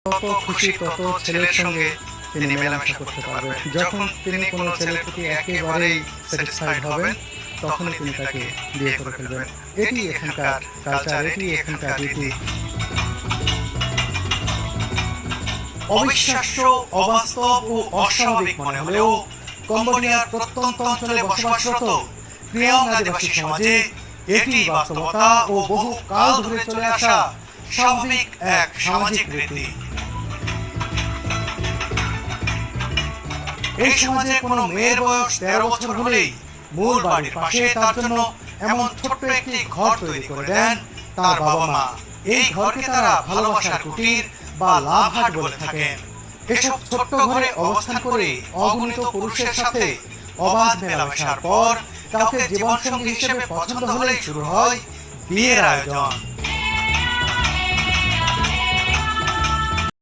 তত খুশি তত ছেলের সঙ্গে তিনি মেলামেশা করতে পারবেন। যখন তিনি কোনো ছেলের প্রতি একেবারেই স্যাটিসফাইড হবেন, তখনই তিনি তাকে বিয়ে করে ফেলবেন। এটি এখানকার কালচার, এটি এখানকার রীতি। অবিশ্বাস্য, অবাস্তব ও অস্বাভাবিক মনে হলেও কম্বোডিয়ার প্রত্যন্ত অঞ্চলে বসবাসরত ক্রিয়াং আদিবাসী সমাজে এটি বাস্তবতা ও বহু কাল ধরে চলে আসা স্বাভাবিক এক সামাজিক রীতি। এই সমাজে কোনো মেয়ের বয়স 13 বছর হলেই মূল বাড়ির পাশে তার জন্য এমন ছোট্ট একটি ঘর তৈরি করে দেন তার বাবা মা। এই ঘরকে তারা ভালোবাসার কুটির বা লাভ হাট বলে থাকেন। এসব ছোট্ট ঘরে অবস্থান করে অগণিত পুরুষের সাথে অবাধ মেলামেশার পর কাউকে জীবনসঙ্গী হিসেবে পছন্দ হলেই শুরু হয় বিয়ের আয়োজন।